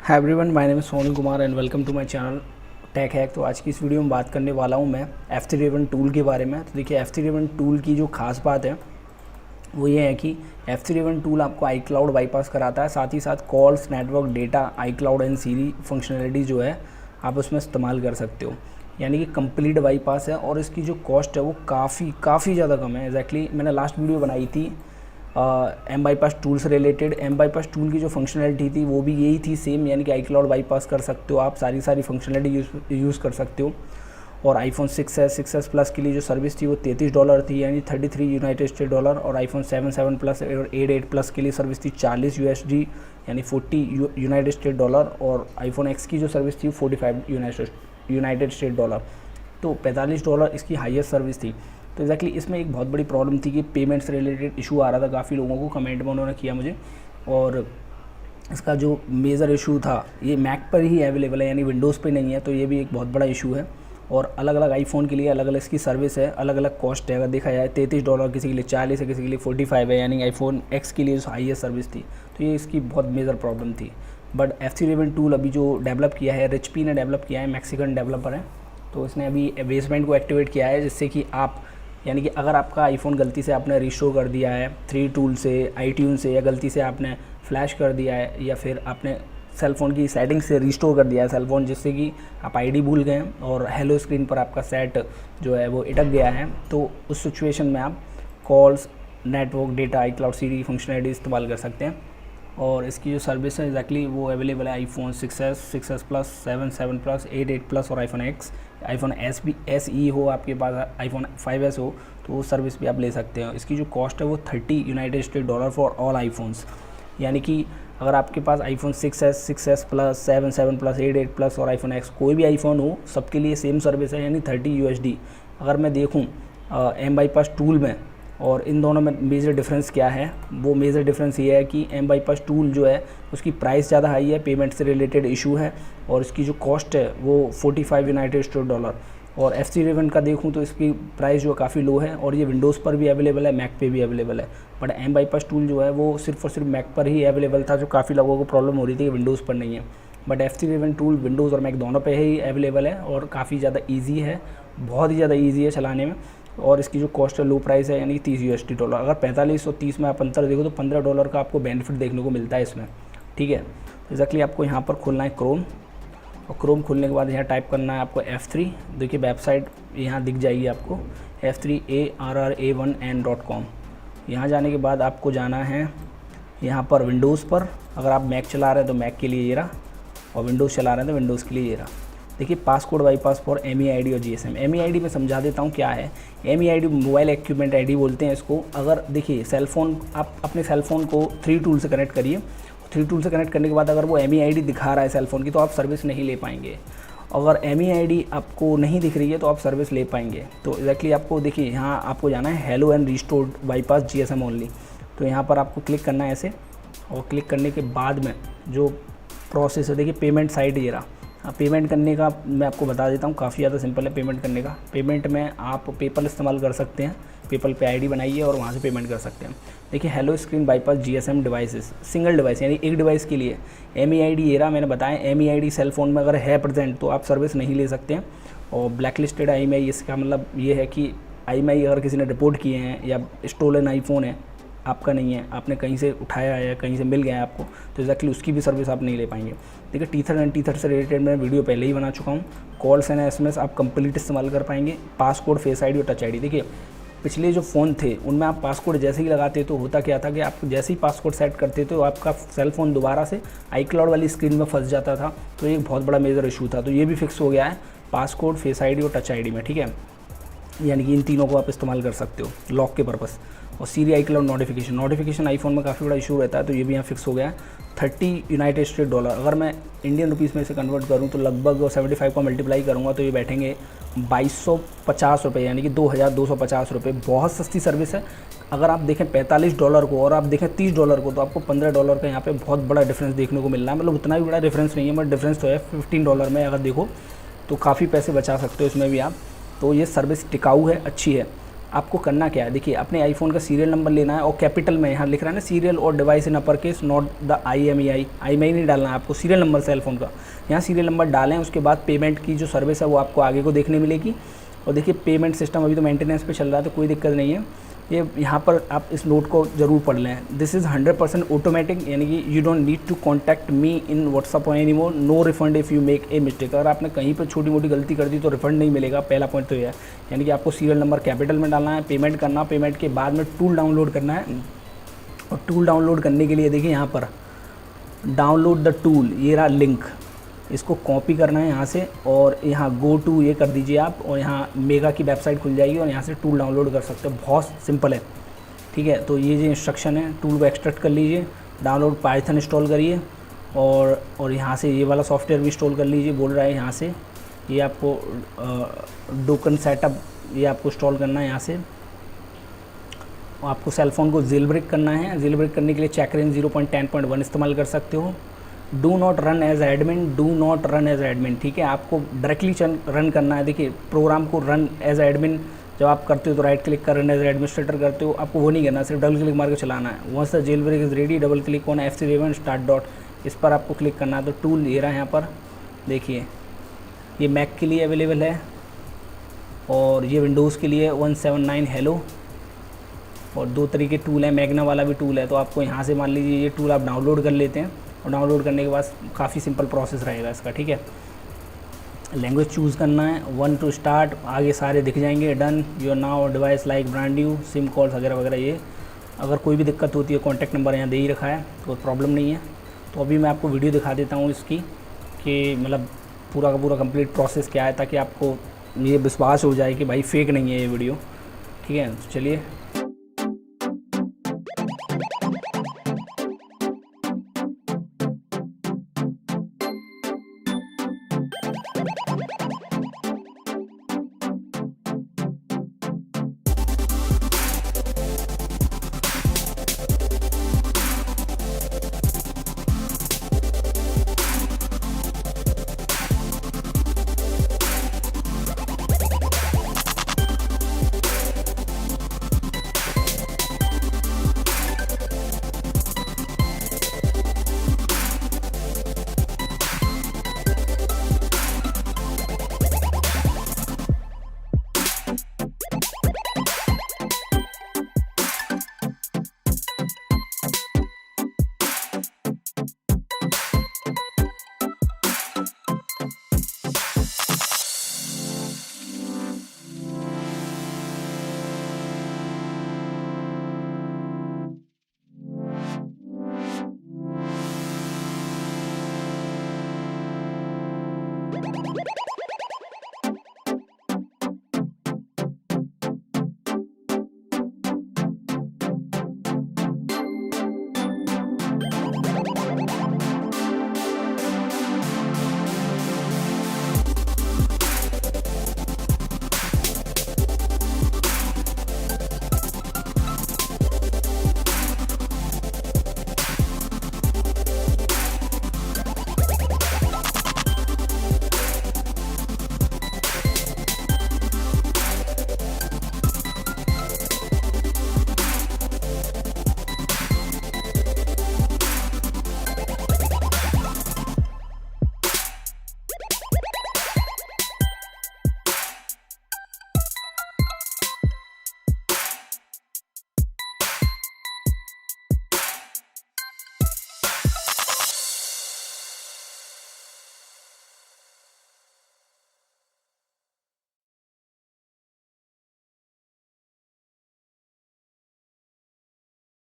Hi everyone, my name is Sonu Kumar and welcome to my channel tech hack. तो आज की इस वीडियो में बात करने वाला हूं मैं F311 टूल के बारे में। तो देखिए F311 टूल की जो खास बात है वो ये है कि F311 टूल आपको iCloud बाईपास कराता है, साथ ही साथ calls, network, data, iCloud and Siri functionality जो है आप उसमें इस्तेमाल कर सकते हो, यानी कि कंप्लीट बाईपास है। और इसकी जो कॉस्ट है वो काफ़ी ज़्यादा कम है। एग्जैक्टली मैंने लास्ट वीडियो बनाई थी एम बाईपास टूल से रिलेटेड। एम बाईपास टूल की जो फंक्शनलिटी थी वो भी यही थी सेम, यानी कि iCloud बाईपास कर सकते हो आप, सारी फंक्शनलिटी यूज़ कर सकते हो। और आईफोन 6s प्लस के लिए जो सर्विस थी वो $33 थी, यानी 33 यूनाइटेड स्टेट डॉलर। और आईफोन 7 प्लस और 8 प्लस के लिए सर्विस थी $40 यानी 40 यूनाइटेड स्टेट डॉलर। और आईफोन X की जो सर्विस थी 45 यूनाइटेड स्टेट डॉलर। तो $45 इसकी हाईएस्ट सर्विस थी। तो एग्जैक्टली इसमें एक बहुत बड़ी प्रॉब्लम थी कि पेमेंट से रिलेटेड इशू आ रहा था, काफ़ी लोगों को कमेंट में उन्होंने किया मुझे। और इसका जो मेजर इशू था ये मैक पर ही अवेलेबल है, यानी विंडोज़ पे नहीं है। तो ये भी एक बहुत बड़ा इशू है। और अलग अलग आईफोन के लिए अलग अलग इसकी सर्विस है, अलग अलग कॉस्ट है। अगर देखा जाए $33 किसी के लिए 40 है, किसी के लिए 45 है, यानी आईफोन X के लिए जो हाईएस्ट सर्विस थी। तो ये इसकी बहुत मेजर प्रॉब्लम थी। बट F311 टूल अभी जो डेवलप किया है, रिचपी ने डेवलप किया है, मैक्सिकन डेवलपर है। तो इसने अभी बेसमेंट को एक्टिवेट किया है, जिससे कि आप, यानी कि अगर आपका आईफोन गलती से आपने रिस्टोर कर दिया है 3 टूल से, iTunes से, या गलती से आपने फ्लैश कर दिया है, या फिर आपने सेल फ़ोन की सेटिंग से रिस्टोर कर दिया है सेल फ़ोन, जिससे कि आप आईडी भूल गए और हेलो स्क्रीन पर आपका सेट जो है वो अटक गया है, तो उस सिचुएशन में आप कॉल्स, नेटवर्क, डेटा, iCloud सीरी फंक्शनलिटी इस्तेमाल कर सकते हैं। और इसकी जो सर्विस है एग्जैक्टली वो अवेलेबल है iPhone 6s plus, 7 plus, 8 plus और आईफोन X। आईफोन SE हो आपके पास, आईफोन 5s हो, तो वो सर्विस भी आप ले सकते हो। इसकी जो कॉस्ट है वो $30 United State dollar for all iPhones, यानी कि अगर आपके पास iPhone 6s plus, 7 plus, 8 plus और आईफोन X कोई भी आईफोन हो, सबके लिए सेम सर्विस है, यानी $30 अगर मैं देखूँ एम बाईपास टूल में। और इन दोनों में मेजर डिफरेंस क्या है, वो मेजर डिफरेंस ये है कि एम बाईपास टूल जो है उसकी प्राइस ज़्यादा हाई है, पेमेंट से रिलेटेड इशू है, और इसकी जो कॉस्ट है वो 45 यूनाइटेड स्टेट डॉलर। और F311 का देखूँ तो इसकी प्राइस जो काफ़ी लो है, और ये विंडोज़ पर भी अवेलेबल है, मैक पे भी अवेलेबल है। बट एम बाईपास टूल जो है वो सिर्फ और सिर्फ मैक पर ही अवेलेबल था, जो काफ़ी लोगों को प्रॉब्लम हो रही थी कि विंडोज़ पर नहीं है। बट F311 टूल विंडोज़ और मैक दोनों पे ही अवेलेबल है, और काफ़ी ज़्यादा ईजी है, बहुत ही ज़्यादा ईजी है चलाने में। और इसकी जो कॉस्ट है लो प्राइस है, यानी $30। अगर 45 और 30 में आप अंतर देखो तो $15 का आपको बेनिफिट देखने को मिलता है इसमें, ठीक है। एग्जैक्टली आपको यहाँ पर खोलना है क्रोम, और क्रोम खोलने के बाद यहाँ टाइप करना है आपको F3। देखिए वेबसाइट यहाँ दिख जाएगी आपको, F3ARRA1n.com। यहाँ जाने के बाद आपको जाना है यहाँ पर विंडोज़ पर। अगर आप मैक चला रहे हैं तो मैक के लिए ये रहा, और विंडोज़ चला रहे हैं तो विंडोज़ के लिए ये रहा। देखिए पासकोड बाईपास फॉर MEID और GSM। MEID में समझा देता हूँ क्या है। MEID मोबाइल इक्विपमेंट आईडी बोलते हैं इसको। अगर देखिए सेल फ़ोन, आप अपने सेल फ़ोन को 3 टूल से कनेक्ट करिए। 3 टूल से कनेक्ट करने के बाद अगर वो MEID दिखा रहा है सेल फ़ोन की, तो आप सर्विस नहीं ले पाएंगे। अगर MEID आपको नहीं दिख रही है तो आप सर्विस ले पाएंगे। तो एग्जैक्टली आपको देखिए यहाँ आपको जाना है hello and restored bypass GSM only. तो यहाँ पर आपको क्लिक करना है ऐसे, और क्लिक करने के बाद में जो प्रोसेस है, देखिए पेमेंट साइट ये रहा। पेमेंट करने का मैं आपको बता देता हूँ, काफ़ी ज़्यादा सिंपल है पेमेंट करने का। पेमेंट में आप पेपल इस्तेमाल कर सकते हैं, पेपल पे आईडी बनाइए और वहाँ से पेमेंट कर सकते हैं। देखिए hello screen bypass GSM devices, single device यानी एक डिवाइस के लिए MEID ये रहा। मैंने बताया MEID सेल फ़ोन में अगर है प्रेजेंट तो आप सर्विस नहीं ले सकते हैं। और ब्लैक लिस्टेड IMEI, इसका मतलब ये है कि IMEI अगर किसी ने रिपोर्ट किए हैं, या स्टोलन आईफोन है, आपका नहीं है, आपने कहीं से उठाया है या कहीं से मिल गया है आपको, तो एग्जैक्टली उसकी भी सर्विस आप नहीं ले पाएंगे। देखिए टीथर एंड टीथर से रिलेटेड मैं वीडियो पहले ही बना चुका हूँ। कॉल्स एंड SMS आप कंप्लीट इस्तेमाल कर पाएंगे। पासकोड, फेस आईडी और टच आईडी, देखिए पिछले जो फ़ोन थे उनमें आप पासकोड जैसे ही लगाते तो होता क्या था कि आप जैसे ही पासकोड सेट करते तो आपका सेल फ़ोन दोबारा से iCloud वाली स्क्रीन में फंस जाता था। तो ये बहुत बड़ा मेजर इशू था। तो ये भी फिक्स हो गया है पासकोड, फेस आईडी और टच आईडी में, ठीक है। यानी कि इन तीनों को आप इस्तेमाल कर सकते हो लॉक के पर्पस। और सीरी iCloud नोटिफिकेशन आईफोन में काफ़ी बड़ा इशू रहता है, तो ये भी यहाँ फिक्स हो गया है। 30 यूनाइटेड स्टेट डॉलर, अगर मैं इंडियन रुपीज़ में इसे कन्वर्ट करूँ तो लगभग 75 को मल्टीप्लाई करूँगा तो ये बैठेंगे 2250 रुपये, यानी कि 2250 रुपये। बहुत सस्ती सर्विस है। अगर आप देखें $45 को और आप देखें $30 को, तो आपको $15 का यहाँ पे बहुत बड़ा डिफरेंस देखने को मिल रहा है। मतलब उतना भी बड़ा डिफरेंस नहीं है, बट डिफरेंस तो है। $15 में अगर देखो तो काफ़ी पैसे बचा सकते हो इसमें भी आप। तो ये सर्विस टिकाऊ है, अच्छी है। आपको करना क्या है, देखिए अपने आईफोन का सीरियल नंबर लेना है और कैपिटल में यहाँ लिख रहा है ना सीरियल और device in upper case not the IMEI नहीं डालना है आपको, सीरियल नंबर सेल फोन का यहाँ सीरियल नंबर डालें। उसके बाद पेमेंट की जो सर्विस है वो आपको आगे को देखने मिलेगी। और देखिए पेमेंट सिस्टम अभी तो मेंटेनेंस पे चल रहा है तो कोई दिक्कत नहीं है। ये यहाँ पर आप इस नोट को ज़रूर पढ़ लें, दिस इज़ 100% ऑटोमेटिक, यानी कि you don't need to contact me in WhatsApp any more, no refund if you make a mistake. अगर आपने कहीं पर छोटी मोटी गलती कर दी तो रिफंड नहीं मिलेगा, पहला पॉइंट तो यह है। यानी कि आपको सीरियल नंबर कैपिटल में डालना है, पेमेंट करना, पेमेंट के बाद में टूल डाउनलोड करना है। और टूल डाउनलोड करने के लिए देखिए यहाँ पर डाउनलोड द टूल, ये रहा लिंक, इसको कॉपी करना है यहाँ से और यहाँ गो टू ये कर दीजिए आप, और यहाँ मेगा की वेबसाइट खुल जाएगी और यहाँ से टूल डाउनलोड कर सकते हो। बहुत सिंपल है, ठीक है। तो ये जो इंस्ट्रक्शन है, टूल को एक्सट्रैक्ट कर लीजिए, डाउनलोड पाइथन इंस्टॉल करिए और यहाँ से ये वाला सॉफ्टवेयर भी इंस्टॉल कर लीजिए, बोल रहा है यहाँ से। ये आपको डोकन सेटअप ये आपको इंस्टॉल करना है यहाँ से। और आपको सेल फ़ोन को जेल ब्रेक करना है। जेल ब्रेक करने के लिए चेकरेंज 0.10.1 इस्तेमाल कर सकते हो। Do not run as admin, do not run as admin, ठीक है। आपको डायरेक्टली रन करना है। देखिए प्रोग्राम को रन एज एडमिन जब आप करते हो तो राइट क्लिक कर रन एज एडमिनिस्ट्रेटर करते हो, आपको वो नहीं करना, सिर्फ डबल क्लिक मार के चलाना है। Once the jailbreak is ready, double click on F311 start dot, इस पर आपको क्लिक करना है। तो टूल ये रहा यहाँ पर, देखिए ये मैक के लिए अवेलेबल है और ये विंडोज़ के लिए 179 हेलो। और दो तरीके टूल है, मैग्ना वाला भी टूल है। तो आपको यहाँ से मान लीजिए ये टूल आप डाउनलोड कर लेते हैं और डाउनलोड करने के बाद काफ़ी सिंपल प्रोसेस रहेगा इसका, ठीक है। लैंग्वेज चूज़ करना है, 1 टू स्टार्ट, आगे सारे दिख जाएंगे, done, your now device like brand new, SIM calls वगैरह वगैरह। ये अगर कोई भी दिक्कत होती है कॉन्टैक्ट नंबर यहाँ दे ही रखा है, तो प्रॉब्लम नहीं है। तो अभी मैं आपको वीडियो दिखा देता हूँ इसकी कि मतलब पूरा का पूरा कंप्लीट प्रोसेस क्या है, ताकि आपको ये विश्वास हो जाए कि भाई फेक नहीं है ये वीडियो, ठीक है। तो चलिए